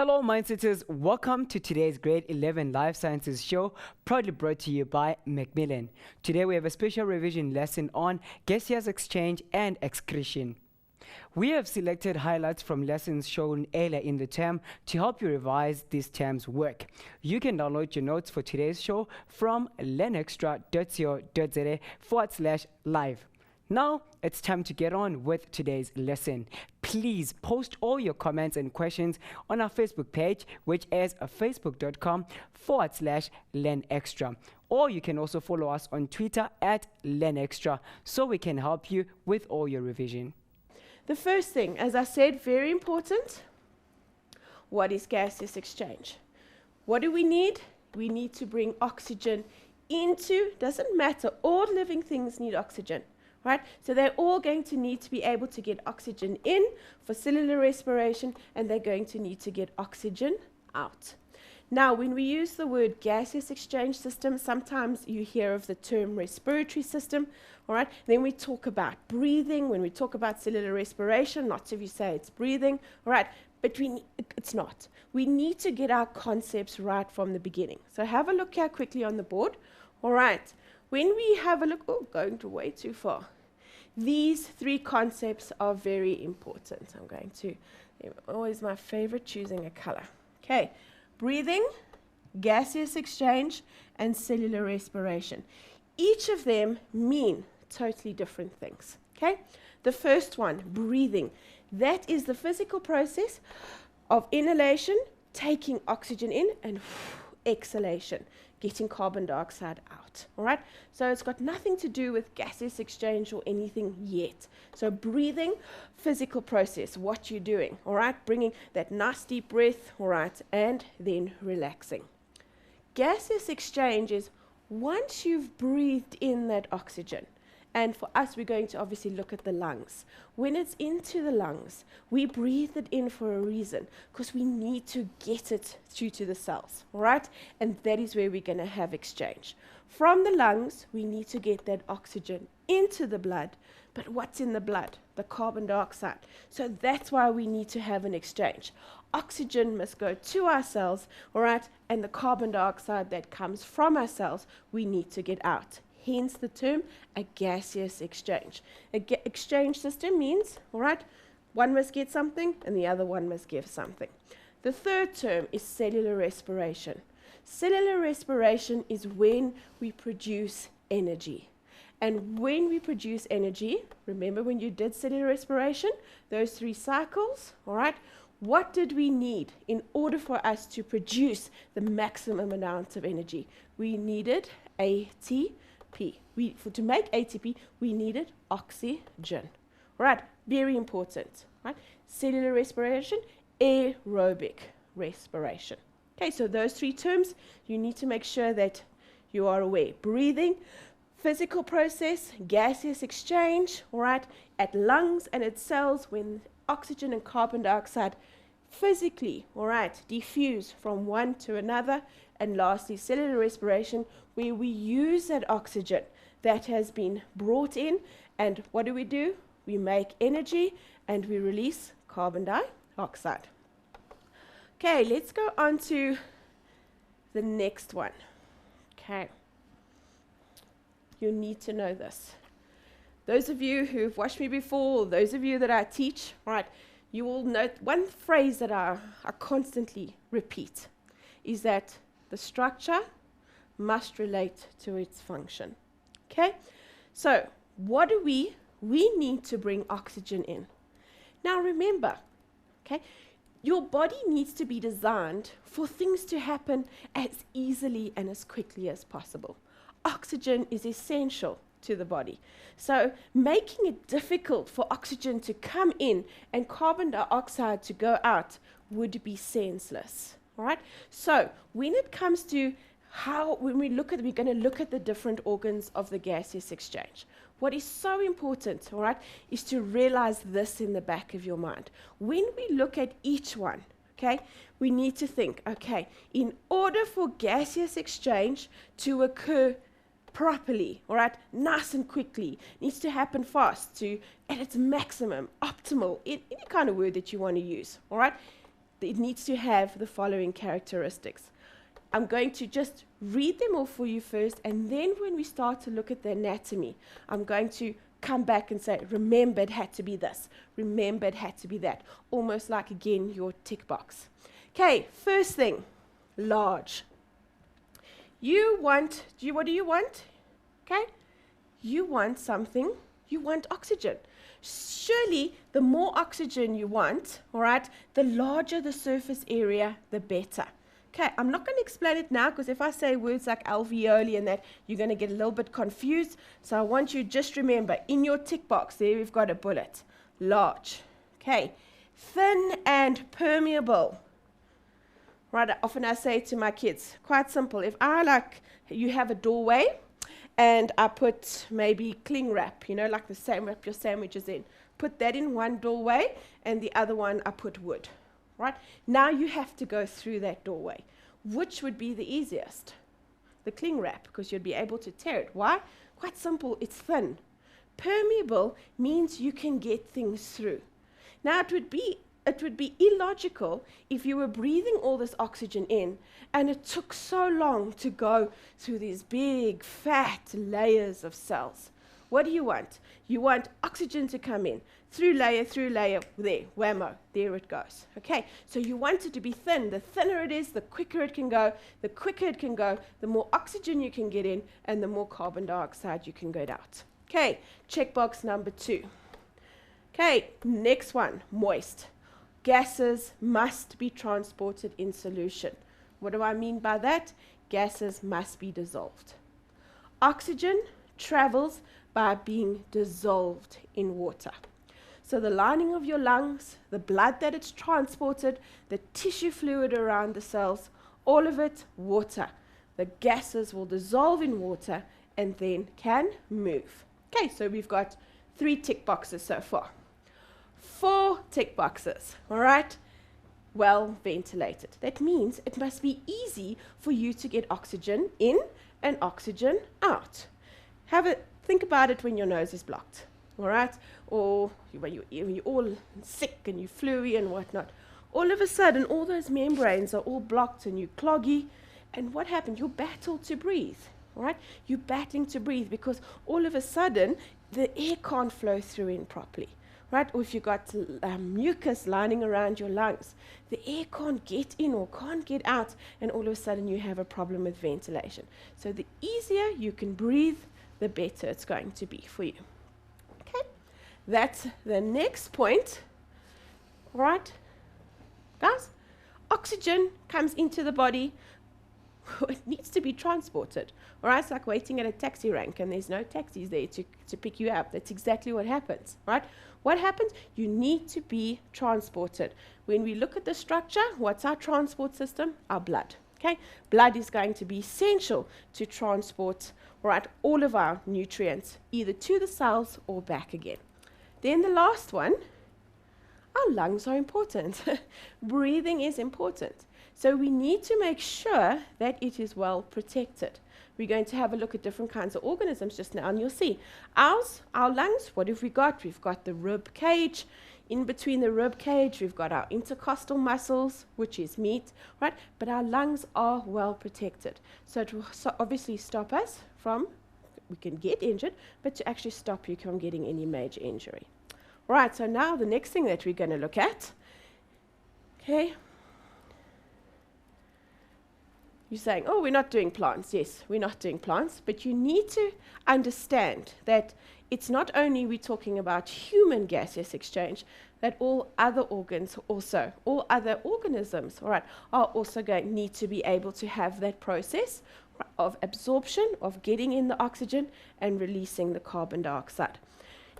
Hello, Mindsetters. Welcome to today's Grade 11 Life Sciences show, proudly brought to you by Macmillan. Today we have a special revision lesson on gaseous exchange and excretion. We have selected highlights from lessons shown earlier in the term to help you revise these terms' work. You can download your notes for today's show from learnextra.co.za/live. Now, it's time to get on with today's lesson. Please post all your comments and questions on our Facebook page, which is facebook.com/LearnExtra. Or you can also follow us on Twitter @LearnExtra so we can help you with all your revision. The first thing, as I said, very important. What is gaseous exchange? What do we need? We need to bring oxygen into, doesn't matter, all living things need oxygen. Right? So they're all going to need to be able to get oxygen in for cellular respiration, and they're going to need to get oxygen out. Now, when we use the word gaseous exchange system, sometimes you hear of the term respiratory system, all right? Then we talk about breathing. When we talk about cellular respiration, lots of you say it's breathing, all right? But it's not. We need to get our concepts right from the beginning. So have a look here quickly on the board, all right? When we have a look, going to way too far. These three concepts are very important. I'm going to, always my favorite, choosing a color. Okay, breathing, gaseous exchange, and cellular respiration. Each of them mean totally different things. Okay, the first one, breathing. That is the physical process of inhalation, taking oxygen in, and exhalation, getting carbon dioxide out, all right? So it's got nothing to do with gaseous exchange or anything yet. So breathing, physical process, what you're doing, all right? Bringing that nice deep breath, all right, and then relaxing. Gaseous exchange is once you've breathed in that oxygen, and for us, we're going to obviously look at the lungs. When it's into the lungs, we breathe it in for a reason, because we need to get it through to the cells, all right? And that is where we're going to have exchange. From the lungs, we need to get that oxygen into the blood. But what's in the blood? The carbon dioxide. So that's why we need to have an exchange. Oxygen must go to our cells, all right? And the carbon dioxide that comes from our cells, we need to get out. Hence the term a gaseous exchange. Exchange system means, all right, one must get something and the other one must give something. The third term is cellular respiration. Cellular respiration is when we produce energy. And when we produce energy, remember when you did cellular respiration, those 3 cycles, all right, what did we need in order for us to produce the maximum amount of energy? We needed ATP. To make ATP, we needed oxygen. Right, very important. Right, cellular respiration, aerobic respiration. Okay, so those 3 terms, you need to make sure that you are aware. Breathing, physical process, gaseous exchange, all right, at lungs and at cells when oxygen and carbon dioxide physically, all right, diffuse from one to another. And lastly, cellular respiration, where we use that oxygen that has been brought in, and what do? We make energy and we release carbon dioxide. Okay, let's go on to the next one. Okay, you need to know this. Those of you who've watched me before, those of you that I teach, right, you will note one phrase that I constantly repeat is that the structure must relate to its function. Okay? So, what do we need to bring oxygen in. Now remember, okay, your body needs to be designed for things to happen as easily and as quickly as possible. Oxygen is essential to the body. So making it difficult for oxygen to come in and carbon dioxide to go out would be senseless. All right? So when it comes to when we're going to look at the different organs of the gaseous exchange. What is so important, all right, is to realize this in the back of your mind. When we look at each one, okay, we need to think, okay, in order for gaseous exchange to occur properly, all right, nice and quickly, needs to happen fast, at its maximum, optimal, any kind of word that you want to use, all right, it needs to have the following characteristics. I'm going to just read them all for you first, and then when we start to look at the anatomy, I'm going to come back and say, remember it had to be this, remember it had to be that, almost like, again, your tick box. Okay, first thing, large. What do you want? Okay, you want something, you want oxygen. Surely, the more oxygen you want, all right, the larger the surface area, the better. Okay, I'm not going to explain it now because if I say words like alveoli and that, you're going to get a little bit confused. So I want you to just remember, in your tick box, there we've got a bullet. Large. Okay, thin and permeable. Right, often I say to my kids, quite simple. If you have a doorway and I put maybe cling wrap, like the same wrap your sandwiches in, put that in one doorway and the other one I put wood. Right? Now you have to go through that doorway. Which would be the easiest? The cling wrap, because you'd be able to tear it. Why? Quite simple, it's thin. Permeable means you can get things through. Now it would be illogical if you were breathing all this oxygen in and it took so long to go through these big fat layers of cells. What do you want? You want oxygen to come in. Through layer, there, whammo, there it goes. Okay, so you want it to be thin. The thinner it is, the quicker it can go. The quicker it can go, the more oxygen you can get in, and the more carbon dioxide you can get out. Okay, checkbox number 2. Okay, next one, moist. Gases must be transported in solution. What do I mean by that? Gases must be dissolved. Oxygen travels by being dissolved in water. So the lining of your lungs, the blood that it's transported, the tissue fluid around the cells, all of it, water. The gases will dissolve in water and then can move. Okay, so we've got 3 tick boxes so far. 4 tick boxes, all right? Well ventilated. That means it must be easy for you to get oxygen in and oxygen out. Think about it when your nose is blocked. All right, or when you're all sick and you're fluey and whatnot. All of a sudden, all those membranes are all blocked and you're cloggy. And what happened? You battle to breathe, all right? You're battling to breathe because all of a sudden, the air can't flow through in properly, right? Or if you've got mucus lining around your lungs, the air can't get in or can't get out, and all of a sudden, you have a problem with ventilation. So the easier you can breathe, the better it's going to be for you. That's the next point. All right, guys? Oxygen comes into the body. It needs to be transported. All right, it's like waiting at a taxi rank and there's no taxis there to pick you up. That's exactly what happens, right? What happens? You need to be transported. When we look at the structure, what's our transport system? Our blood. Okay, blood is going to be essential to transport, all right, all of our nutrients either to the cells or back again. Then the last one, our lungs are important. Breathing is important. So we need to make sure that it is well protected. We're going to have a look at different kinds of organisms just now, and you'll see. Our lungs, what have we got? We've got the rib cage. In between the rib cage, we've got our intercostal muscles, which is meat, right? But our lungs are well protected. So it will obviously stop us from, we can get injured, but to actually stop you from getting any major injury. Right, so now the next thing that we're going to look at, okay, you're saying, oh, we're not doing plants. Yes, we're not doing plants, but you need to understand that it's not only we're talking about human gaseous exchange, that all other organs also, all other organisms, all right, are also need to be able to have that process of absorption, of getting in the oxygen and releasing the carbon dioxide.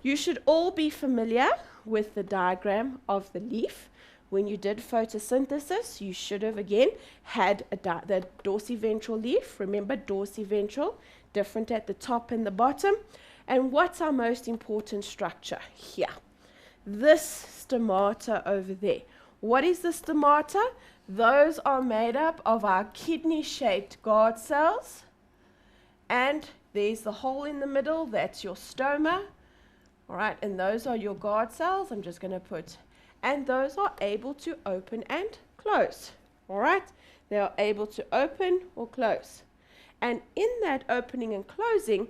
You should all be familiar with the diagram of the leaf. When you did photosynthesis, you should have, again, had the dorsiventral leaf. Remember, dorsiventral, different at the top and the bottom. And what's our most important structure? Here. This stomata over there. What is the stomata? Those are made up of our kidney-shaped guard cells. And there's the hole in the middle. That's your stoma. All right, and those are your guard cells. I'm just going to put... And those are able to open and close. All right? They are able to open or close. And in that opening and closing,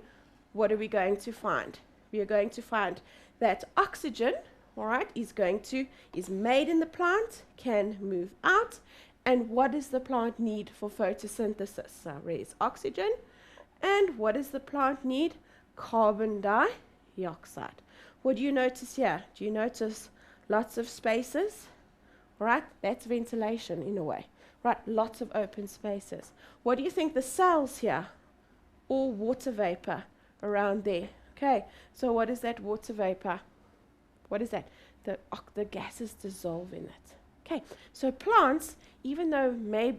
what are we going to find? We are going to find that oxygen, all right, is made in the plant, can move out. And what does the plant need for photosynthesis? So there's oxygen. And what does the plant need? Carbon dioxide. What do you notice here? Do you notice lots of spaces? All right, that's ventilation in a way. Right, lots of open spaces. What do you think the cells here? All water vapor around there. Okay, so what is that water vapor? What is that? The gases dissolve in it. Okay, so plants, even though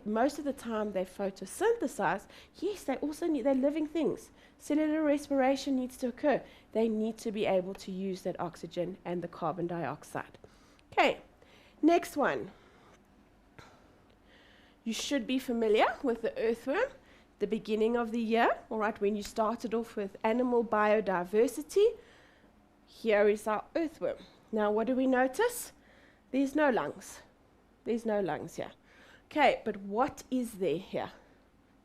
most of the time they photosynthesize, yes, they're living things. Cellular respiration needs to occur. They need to be able to use that oxygen and the carbon dioxide. Okay, next one. You should be familiar with the earthworm. The beginning of the year, all right, when you started off with animal biodiversity, here is our earthworm. Now, what do we notice? There's no lungs. There's no lungs here. Okay, but what is there here?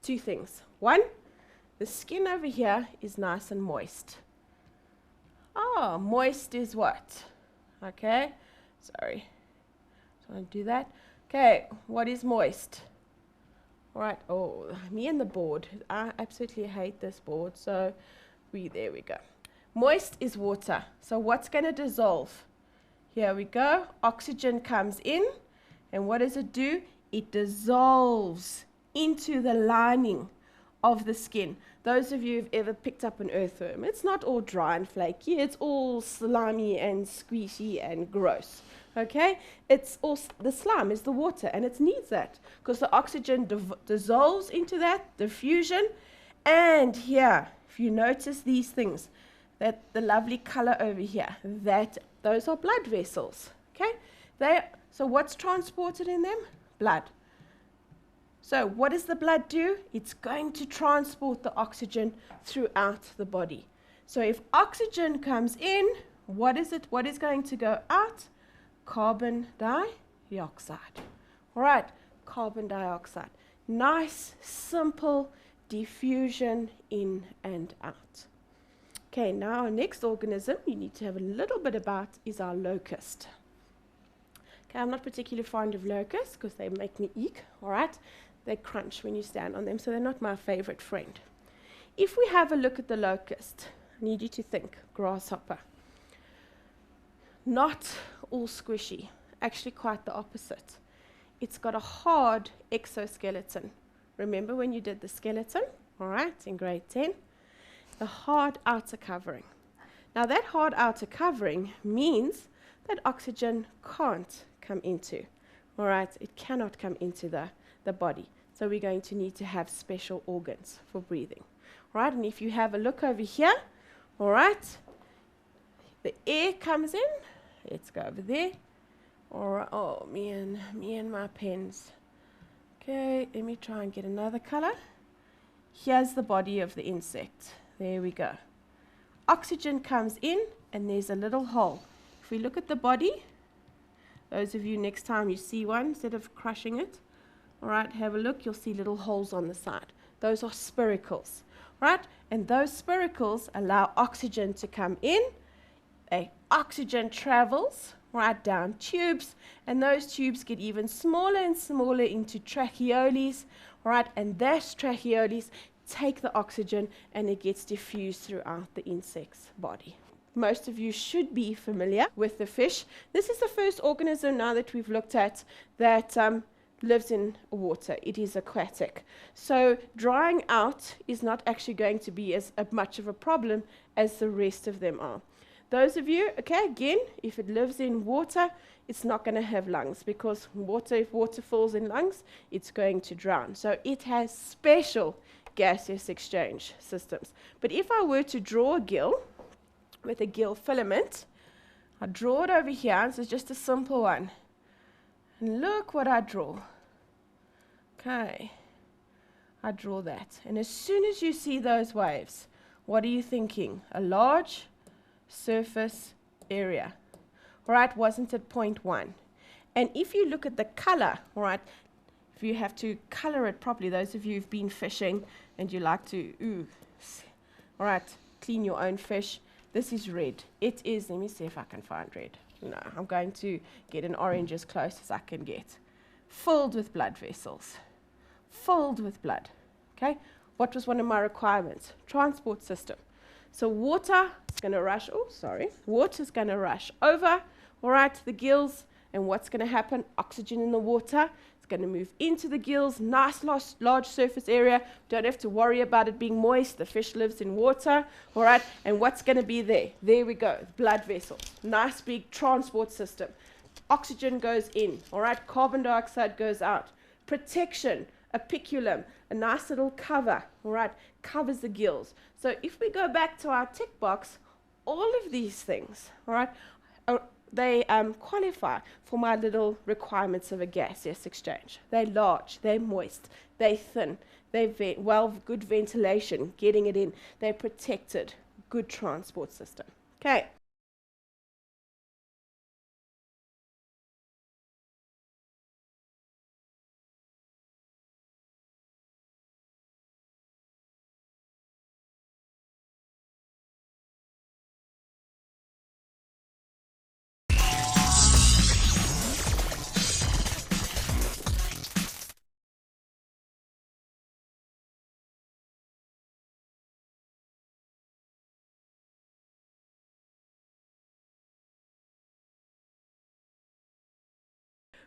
Two things. One, the skin over here is nice and moist. Oh, moist is what? Okay, sorry. So I do that. Okay, what is moist? All right, oh, me and the board. I absolutely hate this board, so there we go. Moist is water. So what's going to dissolve? Here we go. Oxygen comes in, and what does it do? It dissolves into the lining of the skin. Those of you who've ever picked up an earthworm, it's not all dry and flaky, it's all slimy and squishy and gross. Okay? It's all, the slime is the water, and it needs that because the oxygen dissolves into that, diffusion. And here, if you notice these things, that the lovely color over here, those are blood vessels. Okay? So what's transported in them? Blood. So what does the blood do? It's going to transport the oxygen throughout the body. So if oxygen comes in, what is going to go out? Carbon dioxide. All right, carbon dioxide. Nice, simple diffusion in and out. Okay, now our next organism you need to have a little bit about is our locust. Okay, I'm not particularly fond of locusts because they make me eek, all right? They crunch when you stand on them, so they're not my favorite friend. If we have a look at the locust, I need you to think grasshopper. Not all squishy, actually quite the opposite. It's got a hard exoskeleton. Remember when you did the skeleton, all right, in grade 10? The hard outer covering. Now that hard outer covering means that oxygen can't come into, all right? It cannot come into the body. So we're going to need to have special organs for breathing, all right? And if you have a look over here, all right, the air comes in. Let's go over there. All right. Oh, me and my pens. Okay, let me try and get another color. Here's the body of the insect. There we go. Oxygen comes in, and there's a little hole. If we look at the body, those of you next time you see one, instead of crushing it, all right, have a look, you'll see little holes on the side. Those are spiracles, right? And those spiracles allow oxygen to come in. Oxygen travels right down tubes, and those tubes get even smaller and smaller into tracheoles, right? And those tracheoles take the oxygen, and it gets diffused throughout the insect's body. Most of you should be familiar with the fish. This is the first organism now that we've looked at that lives in water. It is aquatic. So drying out is not actually going to be as much of a problem as the rest of them are. Those of you, okay, again, if it lives in water, it's not going to have lungs because if water falls in lungs, it's going to drown. So it has special gaseous exchange systems. But if I were to draw a gill with a gill filament, I draw it over here. This is just a simple one. And look what I draw. Okay, I draw that. And as soon as you see those waves, what are you thinking? A large surface area. All right, wasn't it 0.1? And if you look at the color, all right, if you have to color it properly, those of you who've been fishing and you like to, all right, clean your own fish, this is red. It is, let me see if I can find red. No, I'm going to get an orange as close as I can get. Filled with blood vessels. Filled with blood. Okay? What was one of my requirements? Transport system. So water is going to rush, water is going to rush over, all right, the gills. And what's going to happen? Oxygen in the water. It's going to move into the gills. Nice large surface area. Don't have to worry about it being moist. The fish lives in water. All right. And what's going to be there? There we go. Blood vessels. Nice big transport system. Oxygen goes in. All right. Carbon dioxide goes out. Protection. A piculum. A nice little cover. All right. Covers the gills. So if we go back to our tick box, all of these things, all right, they qualify for my little requirements of a gaseous exchange. They're large, they're moist, they're thin, they're good ventilation, getting it in, they're protected, good transport system. Okay.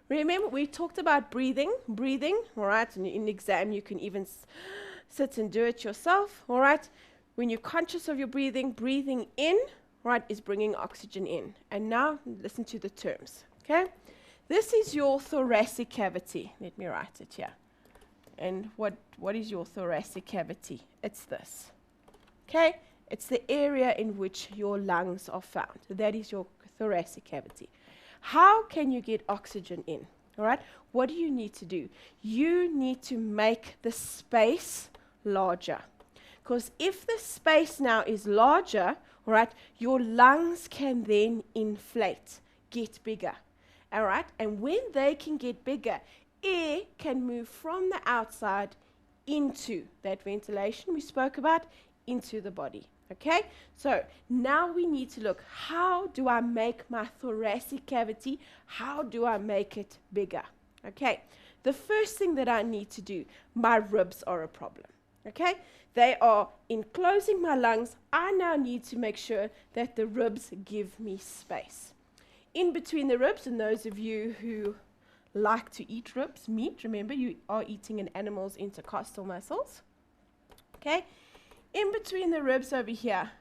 Remember, we talked about breathing, all right? And in the exam, you can even sit and do it yourself, all right? When you're conscious of your breathing in, right, is bringing oxygen in. And now, listen to the terms, okay? This is your thoracic cavity. Let me write it here. And what is your thoracic cavity? It's this, okay? It's the area in which your lungs are found. That is your thoracic cavity. How can you get oxygen in? All right. What do you need to do? You need to make the space larger. Because if the space now is larger, all right, your lungs can then inflate, get bigger. All right. And when they can get bigger, air can move from the outside into that ventilation we spoke about, into the body. Okay, so now we need to look, how do I make my thoracic cavity, how do I make it bigger? Okay, the first thing that I need to do, my ribs are a problem. Okay, they are enclosing my lungs. I now need to make sure that the ribs give me space. In between the ribs, and those of you who like to eat ribs, meat, remember you are eating an animal's intercostal muscles. Okay. In between the ribs over here,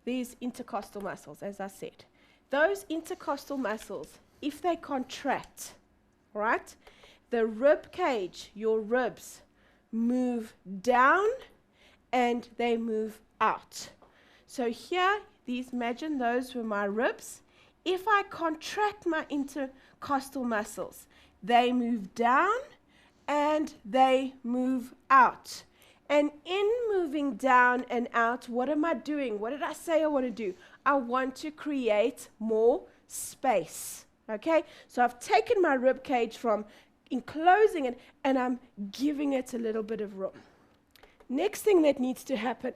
these intercostal muscles, as I said. Those intercostal muscles, if they contract, right, the rib cage, your ribs, move down and they move out. So here, imagine those were my ribs. If I contract my intercostal muscles, they move down and they move out. And in moving down and out, what am I doing? What did I say I want to do? I want to create more space. Okay? So I've taken my rib cage from enclosing it and I'm giving it a little bit of room. Next thing that needs to happen,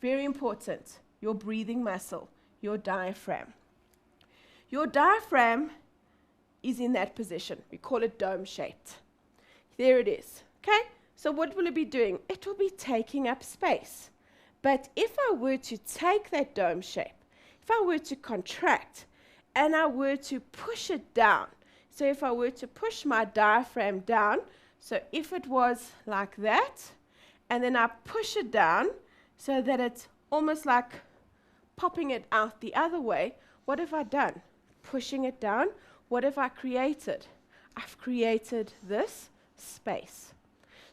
very important, your breathing muscle, your diaphragm. Your diaphragm is in that position. We call it dome-shaped. There it is. Okay? So what will it be doing? It will be taking up space. But if I were to take that dome shape, if I were to contract and I were to push it down, so if I were to push my diaphragm down, so if it was like that, and then I push it down so that it's almost like popping it out the other way, what have I done? Pushing it down, what have I created? I've created this space.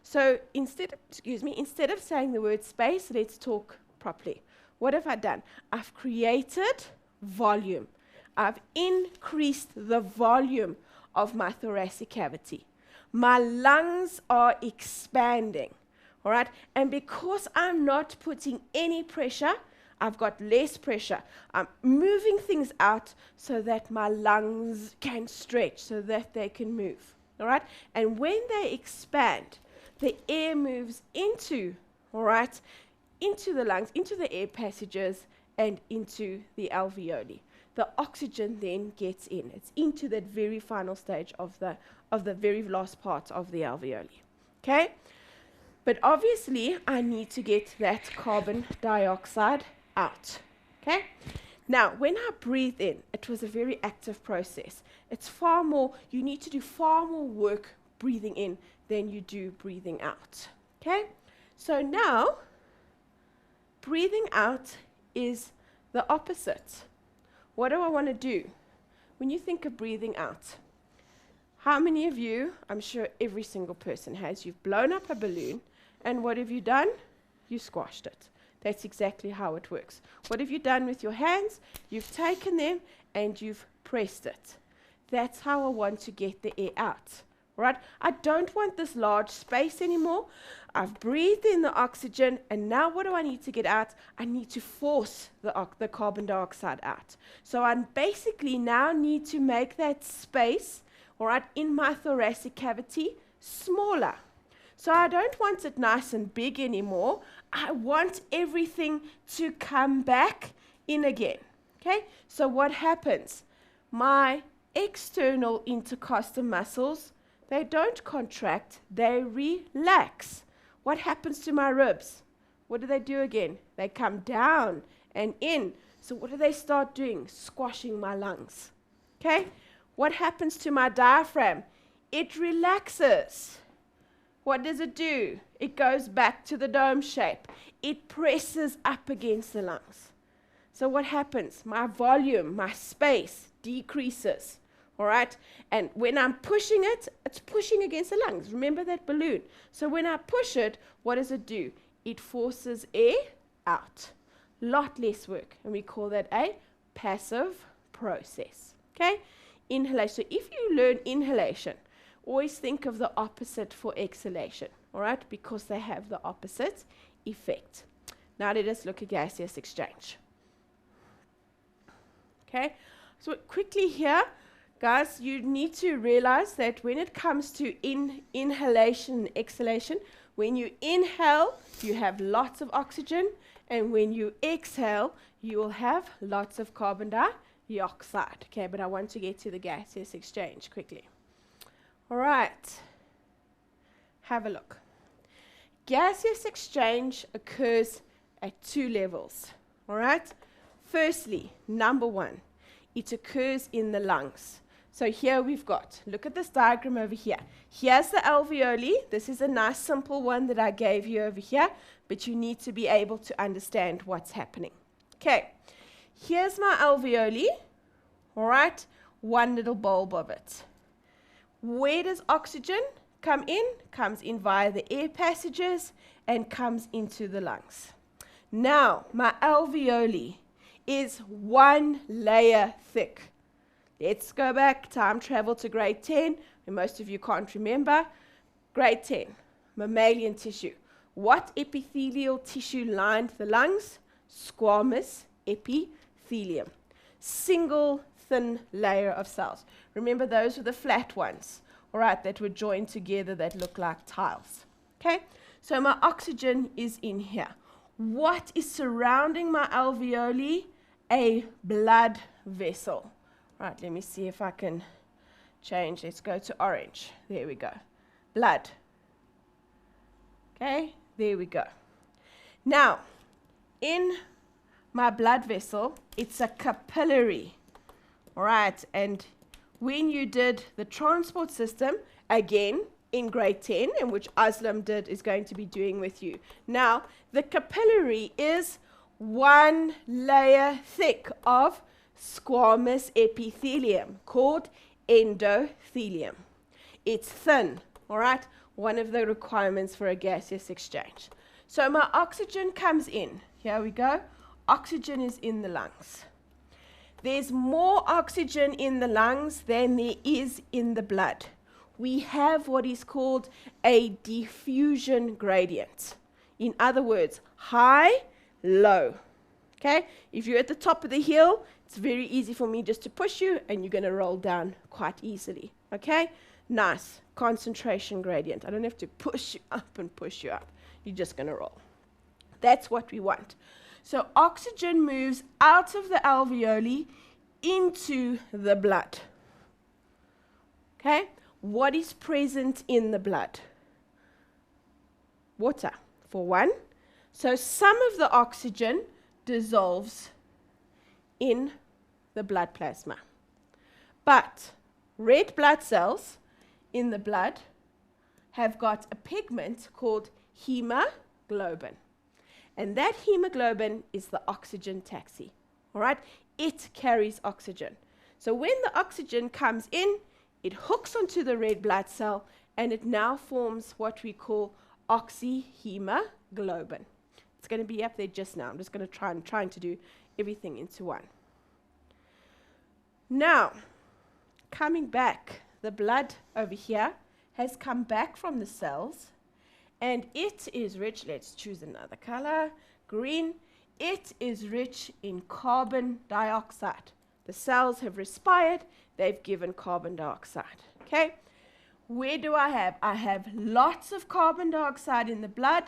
So instead of saying the word space, let's talk properly. What have I done? I've created volume. I've increased the volume of my thoracic cavity. My lungs are expanding, all right? And because I'm not putting any pressure, I've got less pressure. I'm moving things out so that my lungs can stretch, so that they can move. All right? And when they expand, the air moves into, all right, into the lungs, into the air passages, and into the alveoli. The oxygen then gets in. It's into that very final stage of the very last part of the alveoli. Okay? But obviously, I need to get that carbon dioxide out. Okay? Now, when I breathe in, it was a very active process. It's far more, you need to do far more work breathing in than you do breathing out. Okay? So now, breathing out is the opposite. What do I want to do? When you think of breathing out, how many of you, I'm sure every single person has, you've blown up a balloon, and what have you done? You squashed it. That's exactly how it works. What have you done with your hands? You've taken them and you've pressed it. That's how I want to get the air out. Right? I don't want this large space anymore. I've breathed in the oxygen, and now what do I need to get out? I need to force the carbon dioxide out. So I basically now need to make that space, all right, in my thoracic cavity smaller. So I don't want it nice and big anymore. I want everything to come back in again. Okay? So what happens? My external intercostal muscles, they don't contract, they relax. What happens to my ribs? What do they do again? They come down and in. So what do they start doing? Squashing my lungs. Okay? What happens to my diaphragm? It relaxes. What does it do? It goes back to the dome shape. It presses up against the lungs. So what happens? My volume, my space decreases. All right? And when I'm pushing it, it's pushing against the lungs. Remember that balloon? So when I push it, what does it do? It forces air out. Lot less work. And we call that a passive process. Okay? Inhalation. So if you learn inhalation, always think of the opposite for exhalation. All right? Because they have the opposite effect. Now let us look at gaseous exchange. Okay? So quickly here, guys, you need to realize that when it comes to inhalation and exhalation, when you inhale, you have lots of oxygen, and when you exhale, you will have lots of carbon dioxide. Okay, but I want to get to the gaseous exchange quickly. All right, have a look. Gaseous exchange occurs at two levels. All right, firstly, number one, it occurs in the lungs. So here we've got, look at this diagram over here. Here's the alveoli. This is a nice simple one that I gave you over here, but you need to be able to understand what's happening. Okay, here's my alveoli, all right, one little bulb of it. Where does oxygen come in? Comes in via the air passages and comes into the lungs. Now, my alveoli is one layer thick. Let's go back, time travel to grade 10, and most of you can't remember. Grade 10, mammalian tissue. What epithelial tissue lined the lungs? Squamous epithelium. Single thin layer of cells. Remember, those were the flat ones, all right, that were joined together that look like tiles. Okay, so my oxygen is in here. What is surrounding my alveoli? A blood vessel. Right, let me see if I can change. Let's go to orange. There we go. Blood. Okay, there we go. Now, in my blood vessel, it's a capillary. All right, and when you did the transport system, again, in grade 10, and which Aslam is going to be doing with you. Now, the capillary is one layer thick of squamous epithelium called endothelium. It's thin, all right? One of the requirements for a gaseous exchange. So my oxygen comes in. Here we go. Oxygen is in the lungs. There's more oxygen in the lungs than there is in the blood. We have what is called a diffusion gradient. In other words, high, low. Okay? If you're at the top of the hill, it's very easy for me just to push you, and you're going to roll down quite easily. Okay? Nice. Concentration gradient. I don't have to push you up and push you up. You're just going to roll. That's what we want. So oxygen moves out of the alveoli into the blood. Okay? What is present in the blood? Water, for one. So some of the oxygen dissolves in the blood plasma. But red blood cells in the blood have got a pigment called hemoglobin. And that hemoglobin is the oxygen taxi. All right? It carries oxygen. So when the oxygen comes in, it hooks onto the red blood cell, and it now forms what we call oxyhemoglobin. It's going to be up there just now. I'm just going to trying to do everything into one. Now, coming back, the blood over here has come back from the cells, and it is rich. Let's choose another color, green. It is rich in carbon dioxide. The cells have respired. They've given carbon dioxide. Okay? Where do I have? I have lots of carbon dioxide in the blood,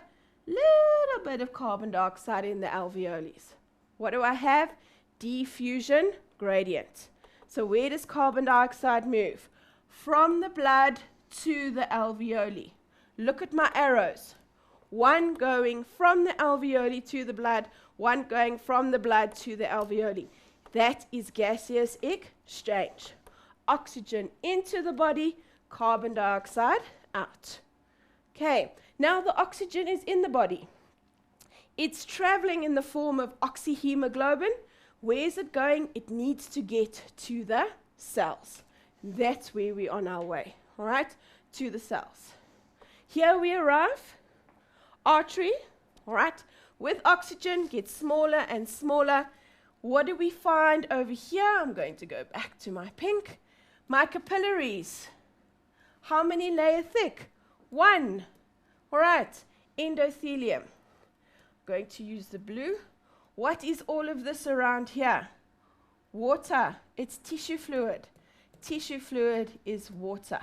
little bit of carbon dioxide in the alveoles. What do I have? Diffusion gradient. So where does carbon dioxide move? From the blood to the alveoli. Look at my arrows. One going from the alveoli to the blood, one going from the blood to the alveoli. That is gaseous exchange. Oxygen into the body, carbon dioxide out. Okay, now the oxygen is in the body. It's traveling in the form of oxyhemoglobin. Where is it going? It needs to get to the cells. That's where we're on our way, all right, to the cells. Here we arrive, artery, all right, with oxygen gets smaller and smaller. What do we find over here? I'm going to go back to my pink. My capillaries. How many layer thick? One. All right, endothelium. I'm going to use the blue. What is all of this around here? Water. It's tissue fluid. Tissue fluid is water.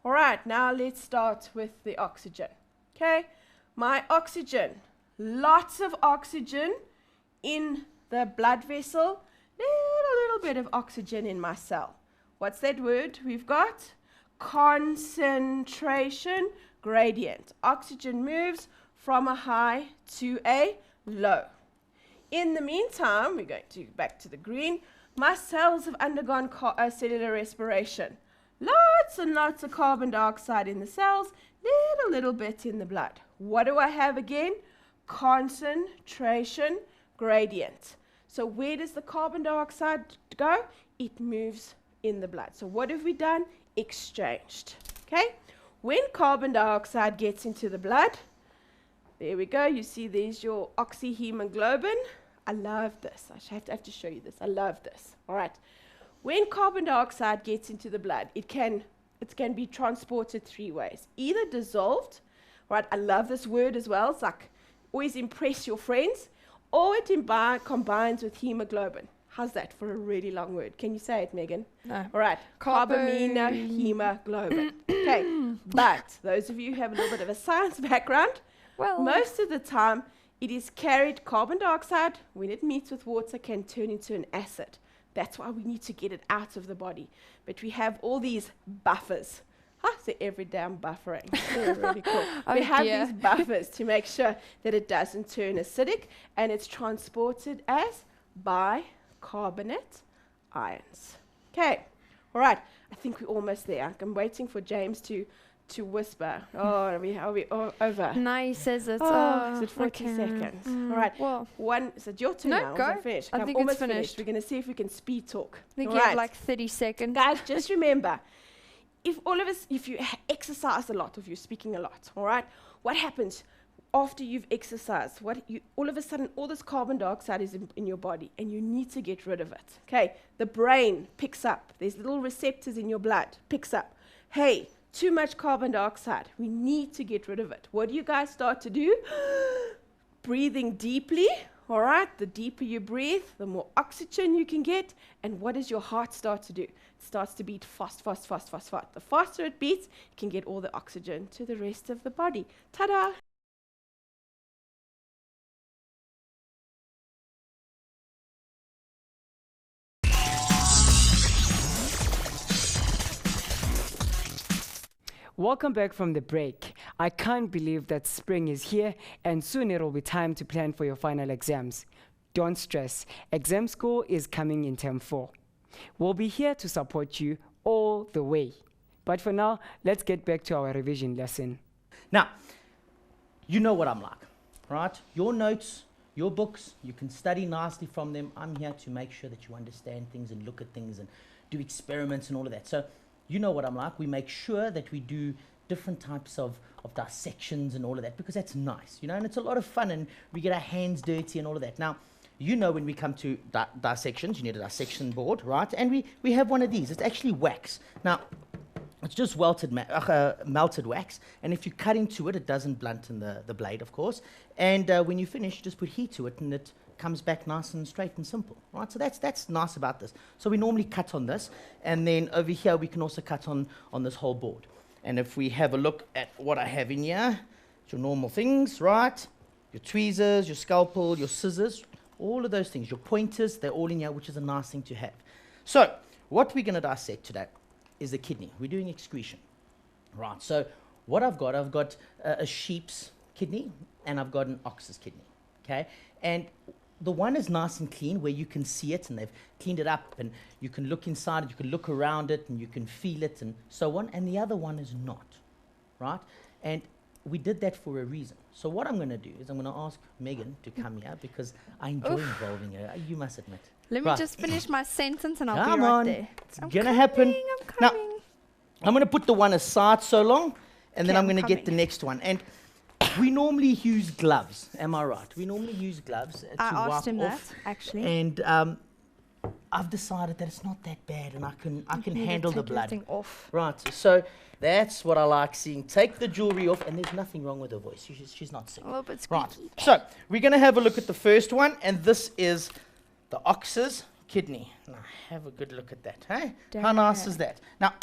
All right, now let's start with the oxygen. Okay, my oxygen. Lots of oxygen in the blood vessel. Little bit of oxygen in my cell. What's that word we've got? Concentration gradient. Oxygen moves from a high to a low. In the meantime, we're going to back to the green. My cells have undergone cellular respiration. Lots and lots of carbon dioxide in the cells, little bit in the blood. What do I have again? Concentration gradient. So where does the carbon dioxide go? It moves in the blood. So what have we done? Exchanged. Okay? When carbon dioxide gets into the blood, there we go. You see there's your oxyhemoglobin. I love this. I have to show you this. I love this. All right. When carbon dioxide gets into the blood, it can be transported three ways. Either dissolved, right? I love this word as well. It's like always impress your friends. Or it combines with hemoglobin. How's that for a really long word? Can you say it, Megan? No. All right. Carbaminohemoglobin. Okay. But those of you who have a little bit of a science background, Well, most of the time it is carried. Carbon dioxide, when it meets with water, can turn into an acid. That's why we need to get it out of the body. But we have all these buffers. So every damn buffering. Really cool. We have these buffers to make sure that it doesn't turn acidic, and it's transported as bicarbonate ions. Okay. All right. I think we're almost there. I'm waiting for James to whisper. Oh, are we over? no, he says it's. Is it 40 okay. seconds? All right. Well, Is it your turn No, now? go. Is it finished? I Okay, think I'm it's almost finished. We're going to see if we can speed talk. I think All you have right. like 30 seconds. Guys, just remember, if you exercise a lot, if you're speaking a lot, all right, what happens after you've exercised? All of a sudden, all this carbon dioxide is in your body, and you need to get rid of it. Okay, the brain picks up. There's little receptors in your blood, picks up. Hey, too much carbon dioxide. We need to get rid of it. What do you guys start to do? Breathing deeply, All right, the deeper you breathe, the more oxygen you can get. And what does your heart start to do? It starts to beat fast, fast, fast, fast, fast. The faster it beats, you can get all the oxygen to the rest of the body. Ta-da! Welcome back from the break. I can't believe that spring is here and soon it'll be time to plan for your final exams. Don't stress, exam school is coming in term 4. We'll be here to support you all the way. But for now, let's get back to our revision lesson. Now, you know what I'm like, right? Your notes, your books, you can study nicely from them. I'm here to make sure that you understand things and look at things and do experiments and all of that. So you know what I'm like. We make sure that we do different types of dissections and all of that because that's nice, you know, and it's a lot of fun and we get our hands dirty and all of that. Now, you know when we come to dissections, you need a dissection board, right? And we have one of these. It's actually wax. Now, it's just melted wax, and if you cut into it, it doesn't blunt in the blade, of course. And when you finish, you just put heat to it, and it comes back nice and straight and simple, right? So that's nice about this. So we normally cut on this, and then over here we can also cut on this whole board. And if we have a look at what I have in here, it's your normal things, right? Your tweezers, your scalpel, your scissors, all of those things, your pointers, they're all in here, which is a nice thing to have. So what we're going to dissect today is the kidney. We're doing excretion, right? So what I've got a sheep's kidney, and I've got an ox's kidney, okay? And the one is nice and clean where you can see it and they've cleaned it up and you can look inside it, you can look around it and you can feel it and so on. And the other one is not, right? And we did that for a reason. So what I'm going to do is I'm going to ask Megan to come here because I enjoy involving her. You must admit. Let me just finish my sentence and I'll Come be right on. there. It's going to happen. I'm Now, coming. I'm going to put the one aside so long and then Okay, I'm going to get coming. the next one. And we normally use gloves. Am I right? We normally use gloves to I wipe asked him that, off. actually. And I've decided that it's not that bad and I can You need to handle the take blood. everything off. Right, so that's what I like seeing. Take the jewelry off, and there's nothing wrong with her voice. She's not A singing. little bit Right, squeaky. so we're going to have a look at the first one, and this is the ox's kidney. Now, have a good look at that, hey? How nice is that? Now,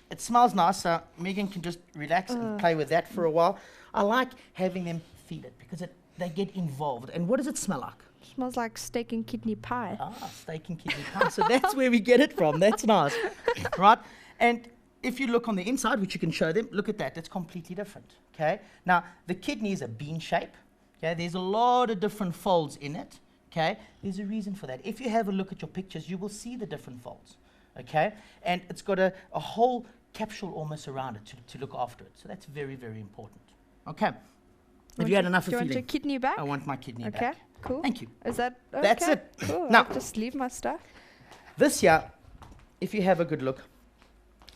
it smells nice, so Megan can just relax and play with that for a while. I like having them feel it because they get involved. And what does it smell like? Smells like steak and kidney pie. Steak and kidney pie. So that's where we get it from. That's nice, right? And if you look on the inside, which you can show them, look at that. It's completely different, okay? Now, the kidney is a bean shape, okay? There's a lot of different folds in it, okay? There's a reason for that. If you have a look at your pictures, you will see the different folds, okay? And it's got a whole capsule almost around it to look after it. So that's very, very important, okay? Have you had enough of Do you want your feeling? kidney back? I want my kidney Okay, back. cool. Thank you. Is that okay? That's it. Cool. Now- I'll just leave my stuff. This here, if you have a good look,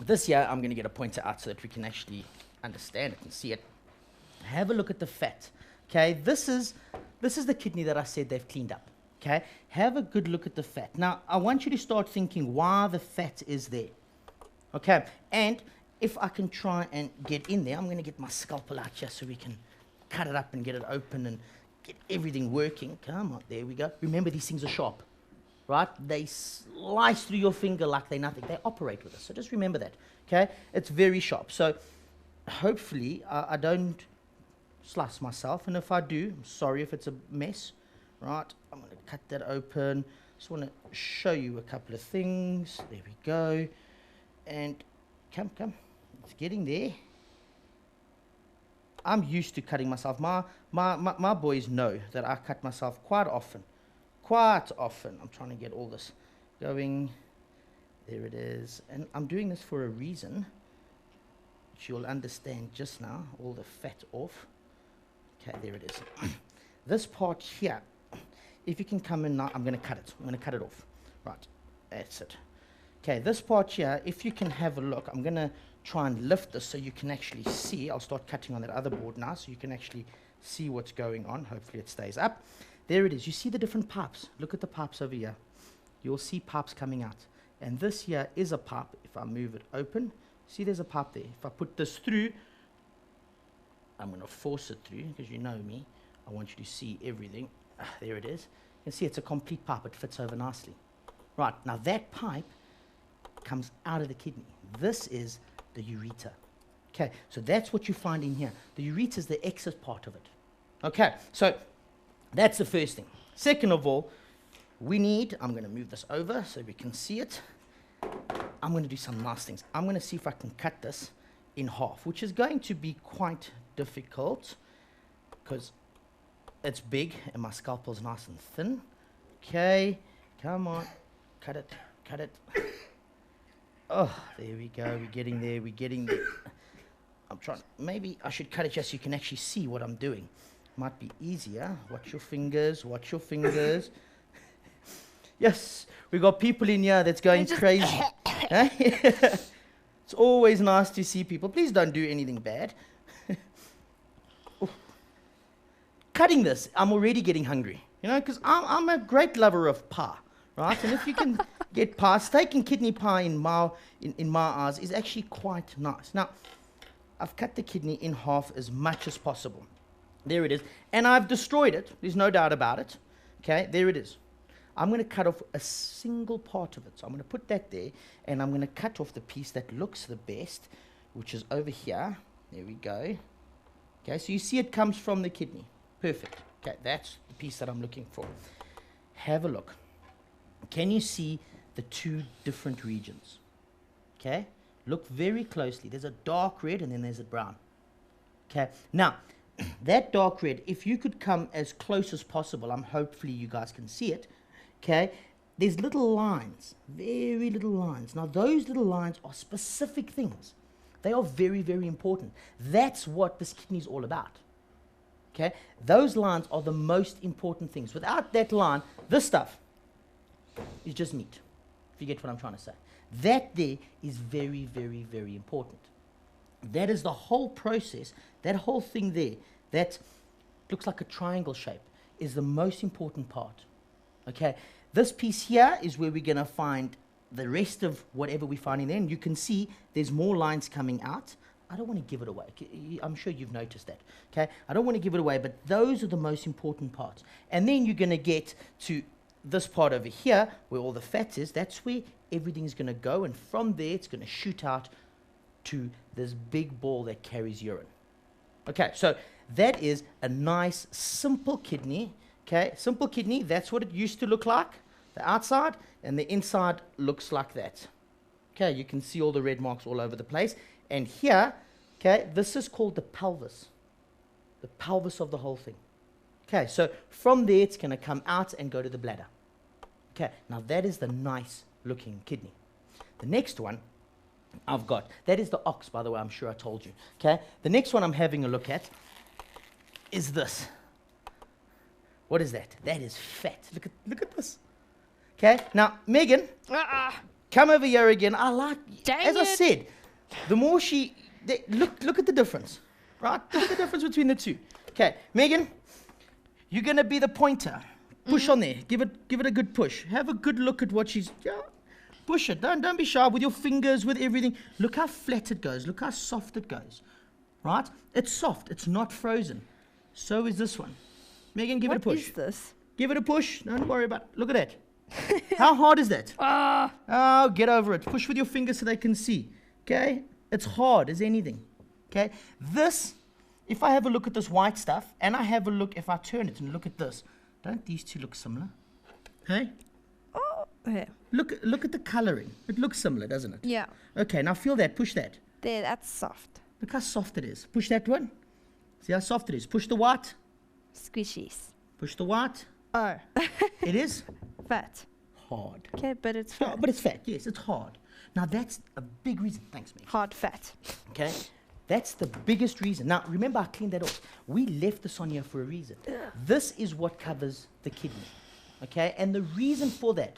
this here I'm going to get a pointer out so that we can actually understand it and see it. Have a look at the fat. Okay, this is the kidney that I said they've cleaned up. Okay, have a good look at the fat. Now, I want you to start thinking why the fat is there. Okay, and if I can try and get in there, I'm going to get my scalpel out here so we can cut it up and get it open and get everything working. Come on, there we go. Remember, these things are sharp, right? They slice through your finger like they're nothing. They operate with us, so just remember that, okay? It's very sharp. So hopefully I don't slice myself, and if I do, I'm sorry if it's a mess, right? I'm going to cut that open. Just want to show you a couple of things. There we go. And come. It's getting there. I'm used to cutting myself. My boys know that I cut myself quite often. I'm trying to get all this going. There it is. And I'm doing this for a reason, which you'll understand just now. All the fat off. Okay, there it is. This part here, if you can come in now, I'm going to cut it. I'm going to cut it off. Right, that's it. Okay, this part here, if you can have a look, I'm going to try and lift this so you can actually see. I'll start cutting on that other board now so you can actually see what's going on. Hopefully it stays up. There it is. You see the different pipes. Look at the pipes over here. You'll see pipes coming out. And this here is a pipe. If I move it open, see there's a pipe there. If I put this through, I'm going to force it through because you know me. I want you to see everything. There it is. You can see it's a complete pipe. It fits over nicely. Right, now that pipe comes out of the kidney. This is the ureter. Okay, so that's what you find in here. The ureter is the exit part of it. Okay, so that's the first thing. Second of all, we need, I'm going to move this over so we can see it. I'm going to do some nice things. I'm going to see if I can cut this in half, which is going to be quite difficult because it's big and my scalpel's nice and thin. Okay, come on, cut it, cut it. Oh, there we go, we're getting there, we're getting there. I'm trying, maybe I should cut it just so you can actually see what I'm doing. Might be easier. Watch your fingers, watch your fingers. Yes, we got people in here that's going crazy. Eh? It's always nice to see people. Please don't do anything bad. Cutting this, I'm already getting hungry, you know, because I'm a great lover of pie, right? And if you can get pie, steak and kidney pie in my eyes is actually quite nice. Now, I've cut the kidney in half as much as possible. There it is. And I've destroyed it. There's no doubt about it. Okay, there it is. I'm going to cut off a single part of it. So I'm going to put that there, and I'm going to cut off the piece that looks the best, which is over here. There we go. Okay, so you see it comes from the kidney. Perfect. Okay, that's the piece that I'm looking for. Have a look. Can you see the two different regions? Okay, look very closely. There's a dark red and then there's a brown. Okay, now that dark red, if you could come as close as possible, hopefully you guys can see it. Okay, there's little lines, very little lines. Now those little lines are specific things. They are very, very important. That's what this kidney is all about. Okay, those lines are the most important things. Without that line, this stuff is just meat, if you get what I'm trying to say. That there is very, very, very important. That is the whole process, that whole thing there, that looks like a triangle shape, is the most important part. Okay, this piece here is where we're going to find the rest of whatever we find in there, and you can see there's more lines coming out. I don't want to give it away. I'm sure you've noticed that. Okay, I don't want to give it away, but those are the most important parts. And then you're going to get to this part over here, where all the fat is. That's where everything's going to go, and from there it's going to shoot out to this big ball that carries urine. Okay, so that is a nice, simple kidney. Okay, simple kidney, that's what it used to look like, the outside, and the inside looks like that. Okay, you can see all the red marks all over the place. And here, okay, this is called the pelvis of the whole thing. Okay, so from there it's going to come out and go to the bladder. Okay, now that is the nice looking kidney. The next one I've got, that is the ox, by the way, I'm sure I told you. Okay, the next one I'm having a look at is this. What is that? That is fat. Look at this. Okay, now Megan, come over here again. I said, the more look at the difference, right? Look at the difference between the two. Okay, Megan, you're gonna be the pointer. Push on there. Give it a good push. Have a good look at what she's. Yeah, push it. Don't be shy with your fingers, with everything. Look how flat it goes. Look how soft it goes. Right? It's soft. It's not frozen. So is this one. Megan, give it a push. What is this? Give it a push. Don't worry about it. Look at that. How hard is that? Oh, get over it. Push with your fingers so they can see. Okay? It's hard as anything. Okay? This, if I have a look at this white stuff, and I have a look, if I turn it and look at this, don't these two look similar? Hey? Oh, yeah. Look at the coloring. It looks similar, doesn't it? Yeah. Okay, now feel that. Push that. There, that's soft. Look how soft it is. Push that one. See how soft it is. Push the white. Squishies. Push the white. Oh. It is Fat. hard. Okay, but it's No, fat. but it's fat. Yes, it's hard. Now that's a big reason. Thanks, mate. Hard fat. Okay? That's the biggest reason. Now, remember, I cleaned that off. We left this on here for a reason. This is what covers the kidney. Okay? And the reason for that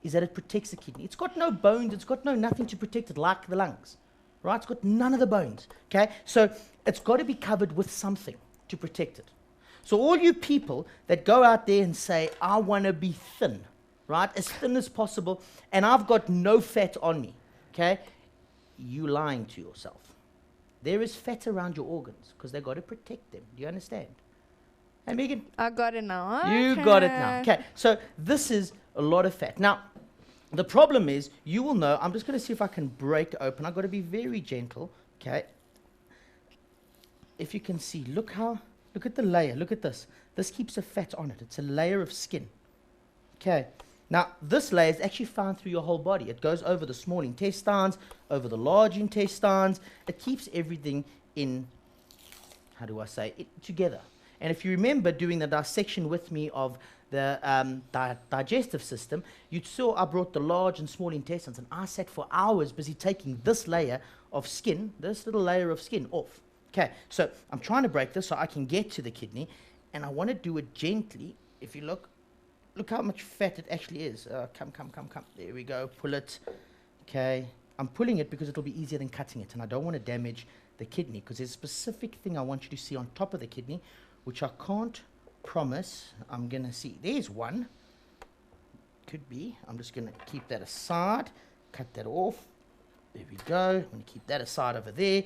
is that it protects the kidney. It's got no bones. It's got nothing to protect it, like the lungs. Right? It's got none of the bones. Okay? So it's got to be covered with something to protect it. So all you people that go out there and say, I want to be thin, right? As thin as possible, and I've got no fat on me. Okay? You lying to yourself. There is fat around your organs because they've got to protect them. Do you understand? Hey, Megan, I got it now. you got it now. Okay, so this is a lot of fat. Now, the problem is, you will know, I'm just going to see if I can break open. I've got to be very gentle, okay? If you can see, look at the layer, look at this. This keeps the fat on it. It's a layer of skin. Okay, now this layer is actually found through your whole body. It goes over the small intestines, over the large intestines. It keeps everything in, how do I say, it together. And if you remember doing the dissection with me of the digestive system, you saw I brought the large and small intestines, and I sat for hours busy taking this layer of skin, this little layer of skin off. Okay, so I'm trying to break this so I can get to the kidney, and I want to do it gently. If you look how much fat it actually is. Come. There we go, pull it. Okay, I'm pulling it because it'll be easier than cutting it, and I don't want to damage the kidney, because there's a specific thing I want you to see on top of the kidney, which I can't promise I'm going to see. There's one. Could be. I'm just going to keep that aside, cut that off. There we go. I'm going to keep that aside over there.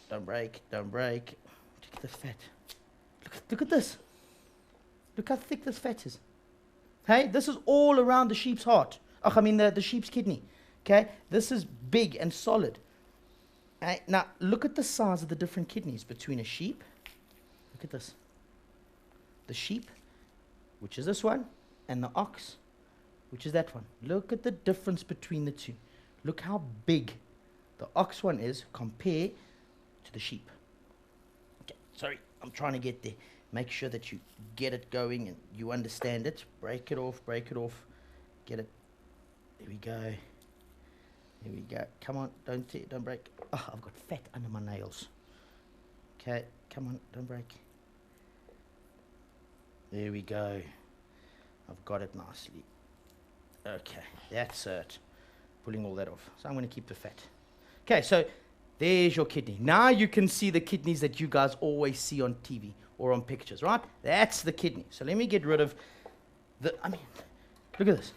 Don't break. Look at this fat. Look at this. Look how thick this fat is. Hey, this is all around the sheep's heart. I mean the sheep's kidney. Okay, this is big and solid. Hey, now look at the size of the different kidneys between a sheep. Look at this. The sheep, which is this one, and the ox, which is that one. Look at the difference between the two. Look how big the ox one is compared to the sheep. Okay, sorry, I'm trying to get there. Make sure that you get it going and you understand it. Break it off. Get it. There we go. Come on, don't break. Oh, I've got fat under my nails. Okay, come on, don't break. There we go. I've got it nicely. Okay, that's it. Pulling all that off. So I'm going to keep the fat. Okay, so there's your kidney. Now you can see the kidneys that you guys always see on TV or on pictures, right? That's the kidney. So let me get rid of look at this.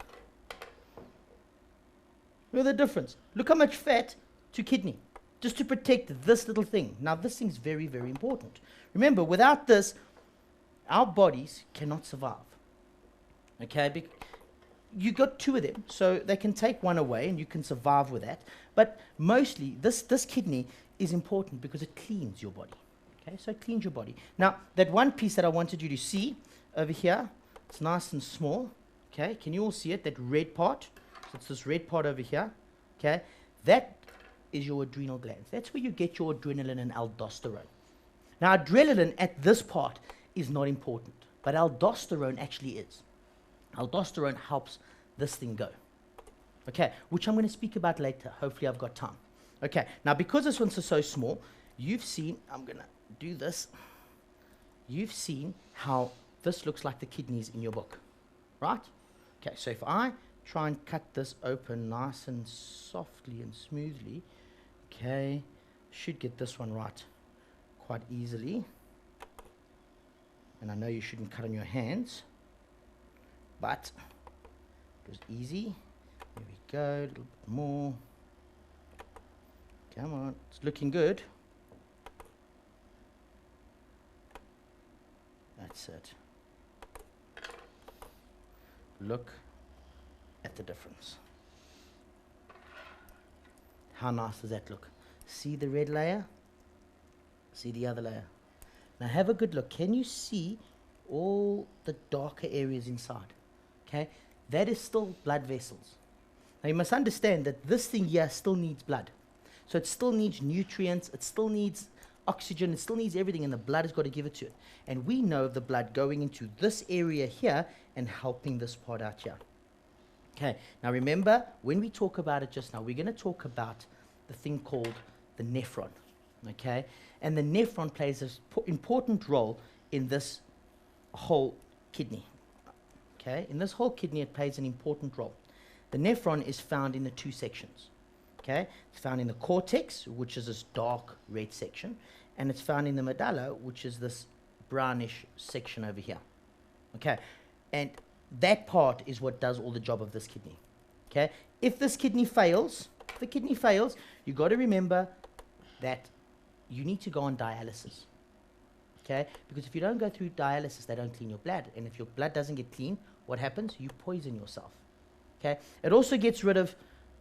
Look at the difference. Look how much fat to kidney, just to protect this little thing. Now this thing's very, very important. Remember, without this, our bodies cannot survive. Okay, you got two of them, so they can take one away and you can survive with that. But mostly, this kidney is important because it cleans your body. Okay, so it cleans your body. Now, that one piece that I wanted you to see over here, it's nice and small. Okay, can you all see it? That red part. So it's this red part over here. Okay, that is your adrenal glands. That's where you get your adrenaline and aldosterone. Now, adrenaline at this part is not important, but aldosterone actually is. Aldosterone helps this thing go. Okay, which I'm going to speak about later. Hopefully I've got time. Okay, now because this one's so small, you've seen, I'm going to do this. You've seen how this looks like the kidneys in your book, right? Okay, so if I try and cut this open nice and softly and smoothly, okay, should get this one right quite easily. And I know you shouldn't cut on your hands, but it was easy. There we go, a little bit more. Come on, it's looking good. That's it. Look at the difference. How nice does that look? See the red layer? See the other layer? Now have a good look. Can you see all the darker areas inside? Okay, that is still blood vessels. Now you must understand that this thing here still needs blood. So it still needs nutrients, it still needs oxygen, it still needs everything, and the blood has got to give it to it. And we know of the blood going into this area here and helping this part out here. Okay, now remember, when we talk about it just now, we're going to talk about the thing called the nephron. Okay, and the nephron plays an important role in this whole kidney. Okay, in this whole kidney, it plays an important role. The nephron is found in the two sections. Okay, it's found in the cortex, which is this dark red section, and it's found in the medulla, which is this brownish section over here. Okay, and that part is what does all the job of this kidney. Okay, if this kidney fails, you got to remember that you need to go on dialysis. okay? Because if you don't go through dialysis, they don't clean your blood. And if your blood doesn't get clean, what happens? You poison yourself, okay? It also gets rid of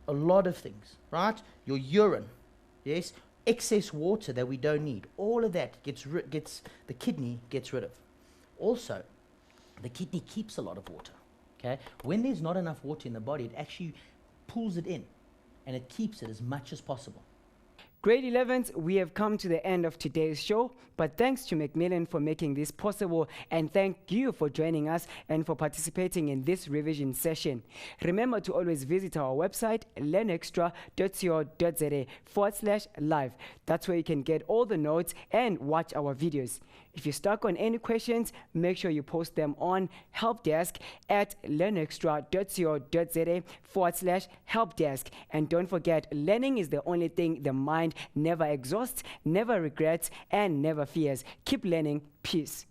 a lot of things, right? Your urine, yes? Excess water that we don't need. All of that the kidney gets rid of. Also, the kidney keeps a lot of water, okay? When there's not enough water in the body, it actually pulls it in, and it keeps it as much as possible. Grade 11s, we have come to the end of today's show, but thanks to Macmillan for making this possible, and thank you for joining us and for participating in this revision session. Remember to always visit our website, learnextra.co.za/live. That's where you can get all the notes and watch our videos. If you're stuck on any questions, make sure you post them on helpdesk at learnextra.co.za/helpdesk. And don't forget, learning is the only thing the mind never exhausts, never regrets, and never fears. Keep learning. Peace.